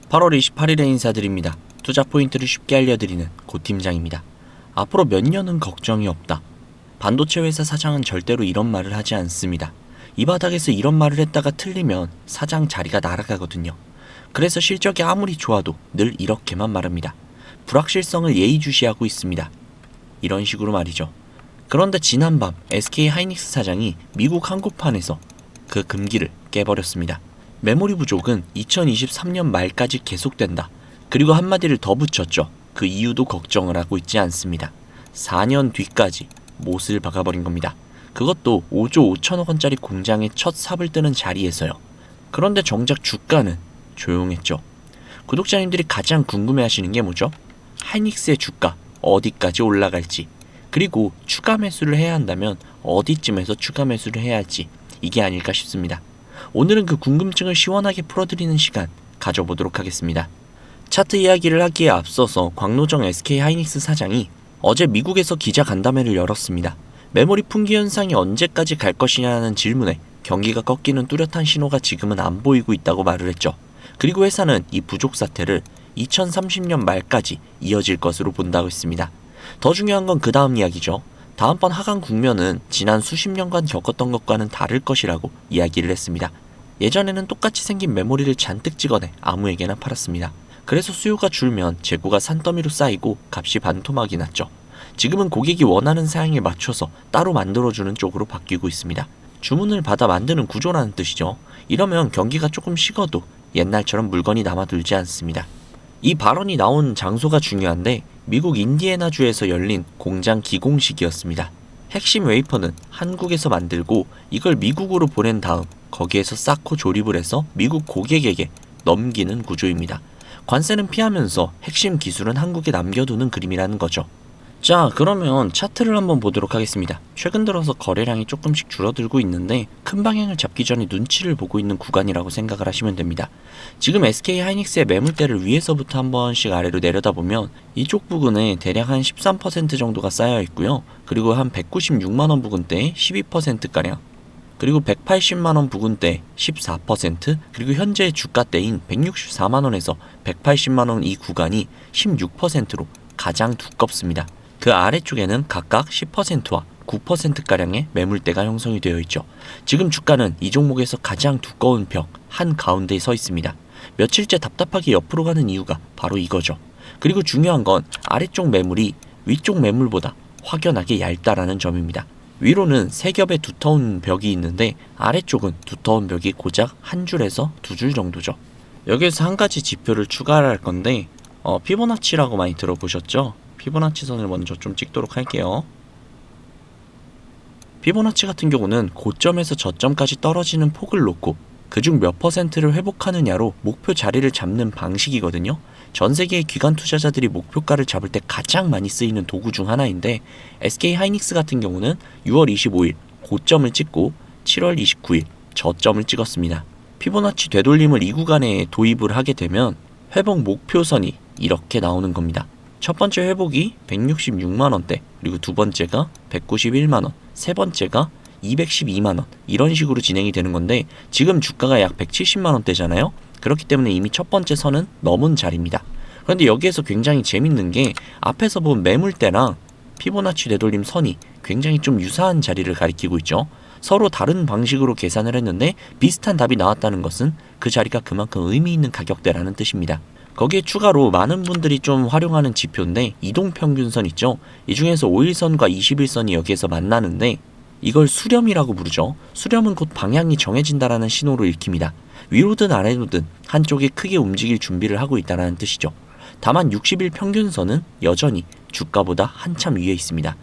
8월 28일에 인사드립니다. 투자 포인트를 쉽게 알려드리는 고 팀장입니다. 앞으로 몇 년은 걱정이 없다. 반도체 회사 사장은 절대로 이런 말을 하지 않습니다. 이 바닥에서 이런 말을 했다가 틀리면 사장 자리가 날아가거든요. 그래서 실적이 아무리 좋아도 늘 이렇게만 말합니다. 불확실성을 예의주시하고 있습니다. 이런 식으로 말이죠. 그런데 지난밤 SK 하이닉스 사장이 미국 한국판에서 그 금기를 깨버렸습니다. 메모리 부족은 2023년 말까지 계속된다. 그리고 한마디를 더 붙였죠. 그 이유도 걱정을 하고 있지 않습니다. 4년 뒤까지 못을 박아버린 겁니다. 그것도 5조 5천억 원짜리 공장에 첫 삽을 뜨는 자리에서요. 그런데 정작 주가는 조용했죠. 구독자님들이 가장 궁금해하시는 게 뭐죠? 하이닉스의 주가 어디까지 올라갈지, 그리고 추가 매수를 해야 한다면 어디쯤에서 추가 매수를 해야 할지, 이게 아닐까 싶습니다. 오늘은 그 궁금증을 시원하게 풀어드리는 시간 가져보도록 하겠습니다. 차트 이야기를 하기에 앞서서 광노정 SK 하이닉스 사장이 어제 미국에서 기자 간담회를 열었습니다. 메모리 품귀 현상이 언제까지 갈 것이냐는 질문에 경기가 꺾이는 뚜렷한 신호가 지금은 안 보이고 있다고 말을 했죠. 그리고 회사는 이 부족 사태를 2030년 말까지 이어질 것으로 본다고 했습니다. 더 중요한 건 그 다음 이야기죠. 다음번 하강 국면은 지난 수십 년간 겪었던 것과는 다를 것이라고 이야기를 했습니다. 예전에는 똑같이 생긴 메모리를 잔뜩 찍어내 아무에게나 팔았습니다. 그래서 수요가 줄면 재고가 산더미로 쌓이고 값이 반토막이 났죠. 지금은 고객이 원하는 사양에 맞춰서 따로 만들어주는 쪽으로 바뀌고 있습니다. 주문을 받아 만드는 구조라는 뜻이죠. 이러면 경기가 조금 식어도 옛날처럼 물건이 남아돌지 않습니다. 이 발언이 나온 장소가 중요한데 미국 인디애나주에서 열린 공장 기공식이었습니다. 핵심 웨이퍼는 한국에서 만들고 이걸 미국으로 보낸 다음 거기에서 쌓고 조립을 해서 미국 고객에게 넘기는 구조입니다. 관세는 피하면서 핵심 기술은 한국에 남겨두는 그림이라는 거죠. 자, 그러면 차트를 한번 보도록 하겠습니다. 최근 들어서 거래량이 조금씩 줄어들고 있는데 큰 방향을 잡기 전에 눈치를 보고 있는 구간이라고 생각을 하시면 됩니다. 지금 SK 하이닉스의 매물대를 위에서부터 한 번씩 아래로 내려다보면 이쪽 부근에 대략 한 13% 정도가 쌓여 있고요. 그리고 한 196만원 부근대에 12%가량, 그리고 180만원 부근대 14%, 그리고 현재 주가대인 164만원에서 180만원 이 구간이 16%로 가장 두껍습니다. 그 아래쪽에는 각각 10%와 9%가량의 매물대가 형성이 되어 있죠. 지금 주가는 이 종목에서 가장 두꺼운 벽 한가운데에 서 있습니다. 며칠째 답답하게 옆으로 가는 이유가 바로 이거죠. 그리고 중요한 건 아래쪽 매물이 위쪽 매물보다 확연하게 얇다라는 점입니다. 위로는 세 겹의 두터운 벽이 있는데 아래쪽은 두터운 벽이 고작 한 줄에서 두 줄 정도죠. 여기에서 한 가지 지표를 추가할 건데 피보나치라고 많이 들어보셨죠? 피보나치 선을 먼저 좀 찍도록 할게요. 피보나치 같은 경우는 고점에서 저점까지 떨어지는 폭을 놓고 그중 몇 퍼센트를 회복하느냐로 목표 자리를 잡는 방식이거든요. 전 세계의 기관 투자자들이 목표가를 잡을 때 가장 많이 쓰이는 도구 중 하나인데 SK 하이닉스 같은 경우는 6월 25일 고점을 찍고 7월 29일 저점을 찍었습니다. 피보나치 되돌림을 이 구간에 도입을 하게 되면 회복 목표선이 이렇게 나오는 겁니다. 첫 번째 회복이 166만원대, 그리고 두 번째가 191만원, 세 번째가 212만원, 이런 식으로 진행이 되는 건데 지금 주가가 약 170만원대잖아요. 그렇기 때문에 이미 첫 번째 선은 넘은 자리입니다. 그런데 여기에서 굉장히 재밌는 게 앞에서 본 매물대랑 피보나치 되돌림 선이 굉장히 좀 유사한 자리를 가리키고 있죠. 서로 다른 방식으로 계산을 했는데 비슷한 답이 나왔다는 것은 그 자리가 그만큼 의미 있는 가격대라는 뜻입니다. 거기에 추가로 많은 분들이 좀 활용하는 지표인데 이동평균선 있죠. 이 중에서 5일선과 20일선이 여기에서 만나는데 이걸 수렴이라고 부르죠. 수렴은 곧 방향이 정해진다라는 신호로 읽힙니다. 위로든 아래로든 한쪽이 크게 움직일 준비를 하고 있다는 뜻이죠. 다만 60일 평균선은 여전히 주가보다 한참 위에 있습니다.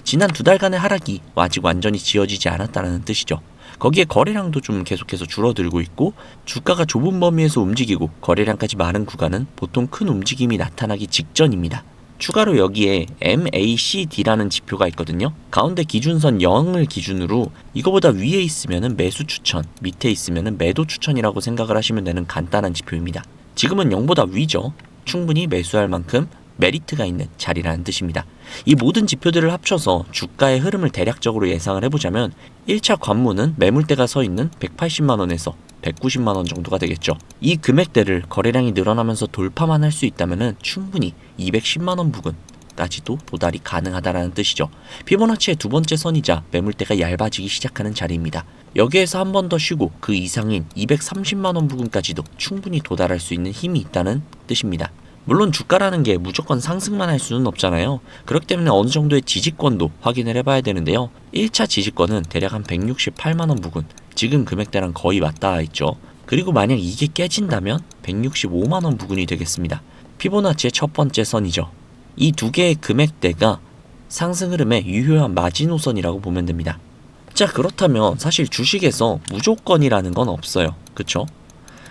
지난 두 달간의 하락이 아직 완전히 지어지지 않았다는 뜻이죠. 거기에 거래량도 좀 계속해서 줄어들고 있고 주가가 좁은 범위에서 움직이고 거래량까지 많은 구간은 보통 큰 움직임이 나타나기 직전입니다. 추가로 여기에 MACD라는 지표가 있거든요. 가운데 기준선 0을 기준으로 이거보다 위에 있으면 매수 추천, 밑에 있으면 매도 추천이라고 생각을 하시면 되는 간단한 지표입니다. 지금은 0보다 위죠. 충분히 매수할 만큼 메리트가 있는 자리라는 뜻입니다. 이 모든 지표들을 합쳐서 주가의 흐름을 대략적으로 예상을 해보자면 1차 관문은 매물대가 서 있는 180만원에서 190만 원 정도가 되겠죠. 이 금액대를 거래량이 늘어나면서 돌파만 할 수 있다면 충분히 210만 원 부근까지도 도달이 가능하다는 뜻이죠. 피보나치의 두 번째 선이자 매물대가 얇아지기 시작하는 자리입니다. 여기에서 한 번 더 쉬고 그 이상인 230만 원 부근까지도 충분히 도달할 수 있는 힘이 있다는 뜻입니다. 물론 주가라는 게 무조건 상승만 할 수는 없잖아요. 그렇기 때문에 어느 정도의 지지권도 확인을 해봐야 되는데요. 1차 지지권은 대략 한 168만 원 부근, 지금 금액대랑 거의 맞닿아 있죠. 그리고 만약 이게 깨진다면 165만 원 부근이 되겠습니다. 피보나치의 첫 번째 선이죠. 이 두 개의 금액대가 상승 흐름의 유효한 마지노선이라고 보면 됩니다. 자, 그렇다면 사실 주식에서 무조건이라는 건 없어요. 그쵸?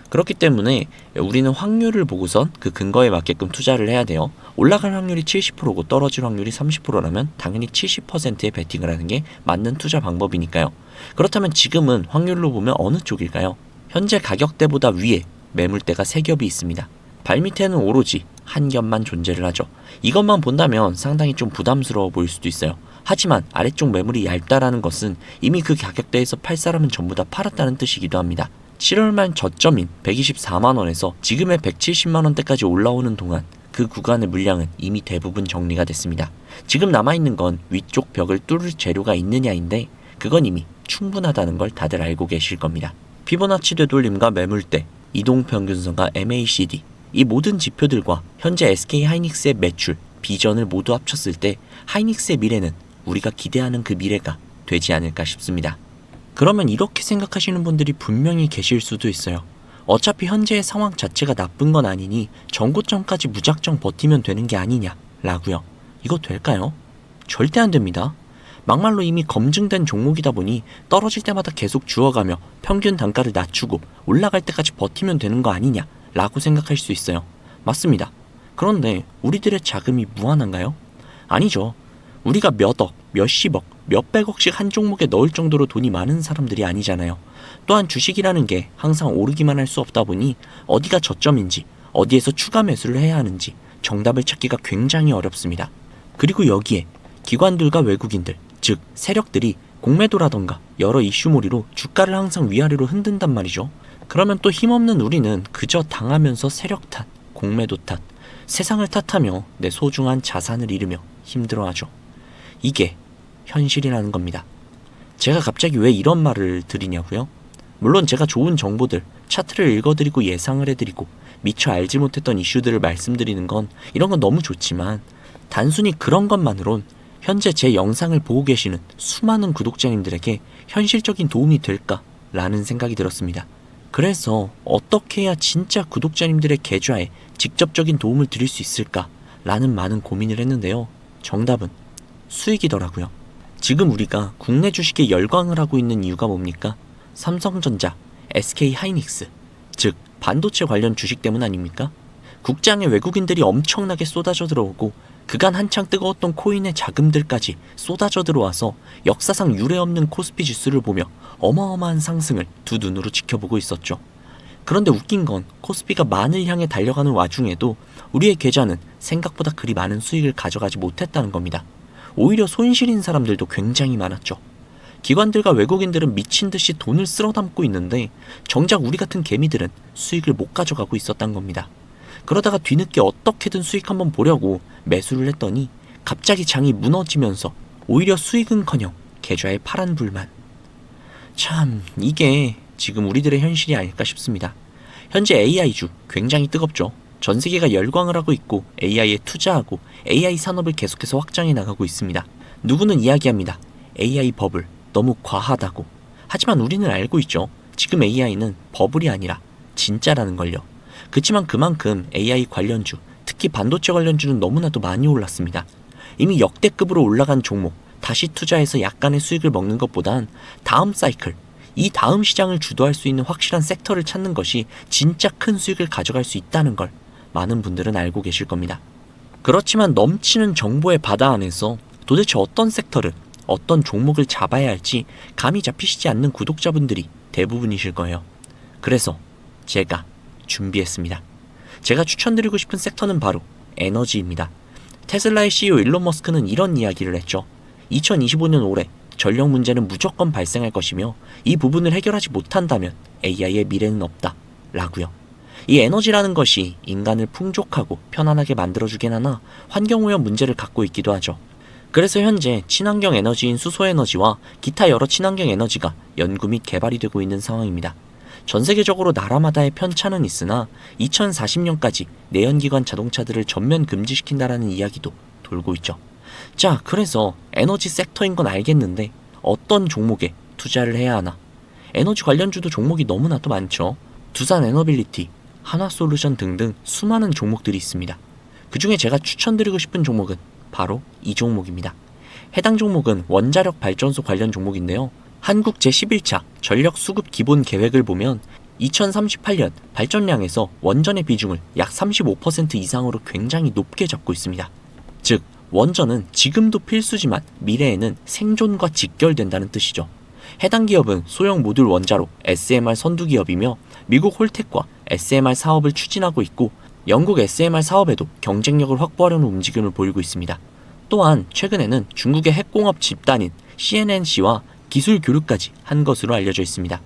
그렇기 때문에 우리는 확률을 보고선 그 근거에 맞게끔 투자를 해야 돼요. 올라갈 확률이 70%고 떨어질 확률이 30%라면 당연히 70%의 베팅을 하는 게 맞는 투자 방법이니까요. 그렇다면 지금은 확률로 보면 어느 쪽일까요? 현재 가격대보다 위에 매물대가 3겹이 있습니다. 발밑에는 오로지 한 겹만 존재를 하죠. 이것만 본다면 상당히 좀 부담스러워 보일 수도 있어요. 하지만 아래쪽 매물이 얇다라는 것은 이미 그 가격대에서 팔 사람은 전부 다 팔았다는 뜻이기도 합니다. 7월 말 저점인 124만원에서 지금의 170만원대까지 올라오는 동안 그 구간의 물량은 이미 대부분 정리가 됐습니다. 지금 남아있는 건 위쪽 벽을 뚫을 재료가 있느냐인데 그건 이미 충분하다는 걸 다들 알고 계실 겁니다. 피보나치 되돌림과 매물대, 이동평균선과 MACD, 이 모든 지표들과 현재 SK하이닉스의 매출, 비전을 모두 합쳤을 때 하이닉스의 미래는 우리가 기대하는 그 미래가 되지 않을까 싶습니다. 그러면 이렇게 생각하시는 분들이 분명히 계실 수도 있어요. 어차피 현재의 상황 자체가 나쁜 건 아니니 전고점까지 무작정 버티면 되는 게 아니냐 라고요. 이거 될까요? 절대 안 됩니다. 막말로 이미 검증된 종목이다 보니 떨어질 때마다 계속 주워가며 평균 단가를 낮추고 올라갈 때까지 버티면 되는 거 아니냐 라고 생각할 수 있어요. 맞습니다. 그런데 우리들의 자금이 무한한가요? 아니죠. 우리가 몇억, 몇십억, 몇백억씩 한 종목에 넣을 정도로 돈이 많은 사람들이 아니잖아요. 또한 주식이라는 게 항상 오르기만 할 수 없다 보니 어디가 저점인지, 어디에서 추가 매수를 해야 하는지 정답을 찾기가 굉장히 어렵습니다. 그리고 여기에 기관들과 외국인들, 즉 세력들이 공매도라던가 여러 이슈몰이로 주가를 항상 위아래로 흔든단 말이죠. 그러면 또 힘없는 우리는 그저 당하면서 세력 탓, 공매도 탓, 세상을 탓하며 내 소중한 자산을 잃으며 힘들어하죠. 이게 현실이라는 겁니다. 제가 갑자기 왜 이런 말을 드리냐고요? 물론 제가 좋은 정보들, 차트를 읽어드리고 예상을 해드리고 미처 알지 못했던 이슈들을 말씀드리는 건 이런 건 너무 좋지만 단순히 그런 것만으론 현재 제 영상을 보고 계시는 수많은 구독자님들에게 현실적인 도움이 될까라는 생각이 들었습니다. 그래서 어떻게 해야 진짜 구독자님들의 계좌에 직접적인 도움을 드릴 수 있을까라는 많은 고민을 했는데요. 정답은 수익이더라고요. 지금 우리가 국내 주식에 열광을 하고 있는 이유가 뭡니까? 삼성전자, SK하이닉스, 즉 반도체 관련 주식 때문 아닙니까? 국장에 외국인들이 엄청나게 쏟아져 들어오고 그간 한창 뜨거웠던 코인의 자금들까지 쏟아져 들어와서 역사상 유례없는 코스피 지수를 보며 어마어마한 상승을 두 눈으로 지켜보고 있었죠. 그런데 웃긴 건 코스피가 만을 향해 달려가는 와중에도 우리의 계좌는 생각보다 그리 많은 수익을 가져가지 못했다는 겁니다. 오히려 손실인 사람들도 굉장히 많았죠. 기관들과 외국인들은 미친 듯이 돈을 쓸어 담고 있는데 정작 우리 같은 개미들은 수익을 못 가져가고 있었단 겁니다. 그러다가 뒤늦게 어떻게든 수익 한번 보려고 매수를 했더니 갑자기 장이 무너지면서 오히려 수익은커녕 계좌에 파란불만. 참 이게 지금 우리들의 현실이 아닐까 싶습니다. 현재 AI주 굉장히 뜨겁죠. 전 세계가 열광을 하고 있고 AI에 투자하고 AI 산업을 계속해서 확장해 나가고 있습니다. 누구는 이야기합니다. AI 버블 너무 과하다고. 하지만 우리는 알고 있죠. 지금 AI는 버블이 아니라 진짜라는 걸요. 그치만 그만큼 AI 관련주, 특히 반도체 관련주는 너무나도 많이 올랐습니다. 이미 역대급으로 올라간 종목, 다시 투자해서 약간의 수익을 먹는 것보단 다음 사이클, 이 다음 시장을 주도할 수 있는 확실한 섹터를 찾는 것이 진짜 큰 수익을 가져갈 수 있다는 걸 많은 분들은 알고 계실 겁니다. 그렇지만 넘치는 정보의 바다 안에서 도대체 어떤 섹터를, 어떤 종목을 잡아야 할지 감이 잡히시지 않는 구독자분들이 대부분이실 거예요. 그래서 제가 준비했습니다. 제가 추천드리고 싶은 섹터는 바로 에너지입니다. 테슬라의 CEO 일론 머스크는 이런 이야기를 했죠. 2025년 올해 전력 문제는 무조건 발생할 것이며 이 부분을 해결하지 못한다면 AI의 미래는 없다 라고요. 이 에너지라는 것이 인간을 풍족하고 편안하게 만들어주긴 하나 환경오염 문제를 갖고 있기도 하죠. 그래서 현재 친환경 에너지인 수소에너지와 기타 여러 친환경 에너지가 연구 및 개발이 되고 있는 상황입니다. 전 세계적으로 나라마다의 편차는 있으나 2040년까지 내연기관 자동차들을 전면 금지시킨다라는 이야기도 돌고 있죠. 자, 그래서 에너지 섹터인 건 알겠는데 어떤 종목에 투자를 해야 하나? 에너지 관련주도 종목이 너무나도 많죠. 두산에너빌리티, 한화솔루션 등등 수많은 종목들이 있습니다. 그 중에 제가 추천드리고 싶은 종목은 바로 이 종목입니다. 해당 종목은 원자력 발전소 관련 종목인데요. 한국 제11차 전력 수급 기본 계획을 보면 2038년 발전량에서 원전의 비중을 약 35% 이상으로 굉장히 높게 잡고 있습니다. 즉, 원전은 지금도 필수지만 미래에는 생존과 직결된다는 뜻이죠. 해당 기업은 소형 모듈 원자로 SMR 선두 기업이며 미국 홀텍과 SMR 사업을 추진하고 있고 영국 SMR 사업에도 경쟁력을 확보하려는 움직임을 보이고 있습니다. 또한 최근에는 중국의 핵공업 집단인 CNNC와 기술 교류까지 한 것으로 알려져 있습니다.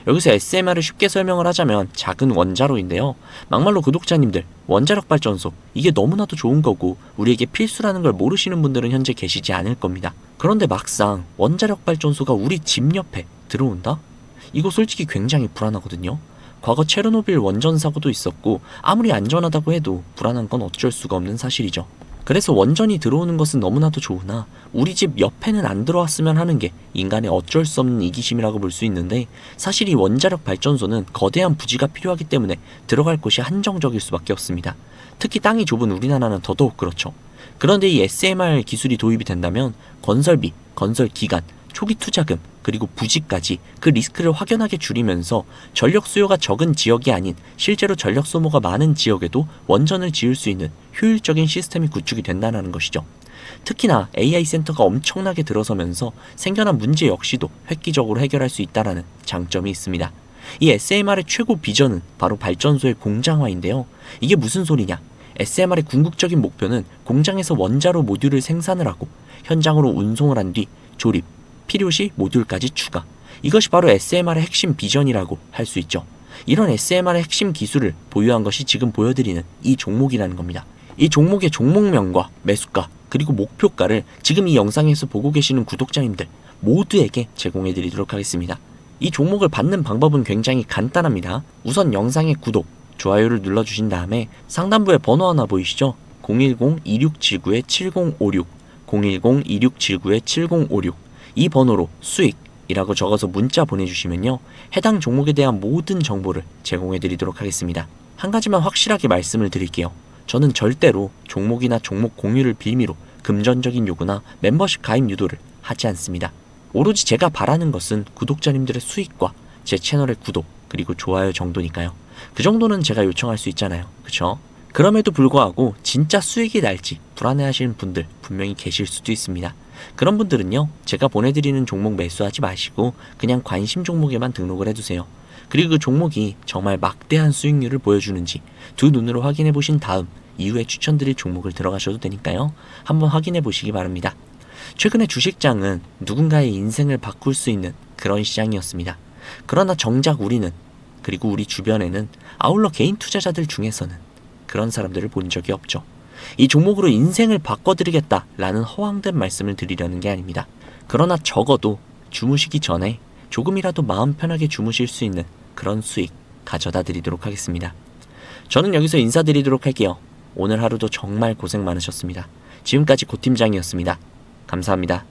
여기서 SMR을 쉽게 설명을 하자면 작은 원자로인데요. 막말로 구독자님들, 원자력 발전소 이게 너무나도 좋은 거고 우리에게 필수라는 걸 모르시는 분들은 현재 계시지 않을 겁니다. 그런데 막상 원자력 발전소가 우리 집 옆에 들어온다? 이거 솔직히 굉장히 불안하거든요. 과거 체르노빌 원전 사고도 있었고 아무리 안전하다고 해도 불안한 건 어쩔 수가 없는 사실이죠. 그래서 원전이 들어오는 것은 너무나도 좋으나 우리 집 옆에는 안 들어왔으면 하는 게 인간의 어쩔 수 없는 이기심이라고 볼 수 있는데 사실 이 원자력 발전소는 거대한 부지가 필요하기 때문에 들어갈 곳이 한정적일 수밖에 없습니다. 특히 땅이 좁은 우리나라는 더더욱 그렇죠. 그런데 이 SMR 기술이 도입이 된다면 건설비, 건설 기간, 초기 투자금, 그리고 부지까지 그 리스크를 확연하게 줄이면서 전력 수요가 적은 지역이 아닌 실제로 전력 소모가 많은 지역에도 원전을 지을 수 있는 효율적인 시스템이 구축이 된다는 것이죠. 특히나 AI 센터가 엄청나게 들어서면서 생겨난 문제 역시도 획기적으로 해결할 수 있다는 장점이 있습니다. 이 SMR의 최고 비전은 바로 발전소의 공장화인데요. 이게 무슨 소리냐? SMR의 궁극적인 목표는 공장에서 원자로 모듈을 생산을 하고 현장으로 운송을 한 뒤 조립, 필요시 모듈까지 추가. 이것이 바로 SMR의 핵심 비전이라고 할 수 있죠. 이런 SMR의 핵심 기술을 보유한 것이 지금 보여드리는 이 종목이라는 겁니다. 이 종목의 종목명과 매수가 그리고 목표가를 지금 이 영상에서 보고 계시는 구독자님들 모두에게 제공해드리도록 하겠습니다. 이 종목을 받는 방법은 굉장히 간단합니다. 우선 영상의 구독, 좋아요를 눌러주신 다음에 상단부에 번호 하나 보이시죠? 010-2679-7056 010-2679-7056 이 번호로 수익이라고 적어서 문자 보내주시면요. 해당 종목에 대한 모든 정보를 제공해드리도록 하겠습니다. 한 가지만 확실하게 말씀을 드릴게요. 저는 절대로 종목이나 종목 공유를 빌미로 금전적인 요구나 멤버십 가입 유도를 하지 않습니다. 오로지 제가 바라는 것은 구독자님들의 수익과 제 채널의 구독 그리고 좋아요 정도니까요. 그 정도는 제가 요청할 수 있잖아요. 그쵸? 그럼에도 불구하고 진짜 수익이 날지 불안해하시는 분들 분명히 계실 수도 있습니다. 그런 분들은요, 제가 보내드리는 종목 매수하지 마시고 그냥 관심 종목에만 등록을 해두세요. 그리고 그 종목이 정말 막대한 수익률을 보여주는지 두 눈으로 확인해 보신 다음 이후에 추천드릴 종목을 들어가셔도 되니까요. 한번 확인해 보시기 바랍니다. 최근에 주식장은 누군가의 인생을 바꿀 수 있는 그런 시장이었습니다. 그러나 정작 우리는, 그리고 우리 주변에는 아울러 개인 투자자들 중에서는 그런 사람들을 본 적이 없죠. 이 종목으로 인생을 바꿔드리겠다라는 허황된 말씀을 드리려는 게 아닙니다. 그러나 적어도 주무시기 전에 조금이라도 마음 편하게 주무실 수 있는 그런 수익 가져다 드리도록 하겠습니다. 저는 여기서 인사드리도록 할게요. 오늘 하루도 정말 고생 많으셨습니다. 지금까지 고팀장이었습니다. 감사합니다.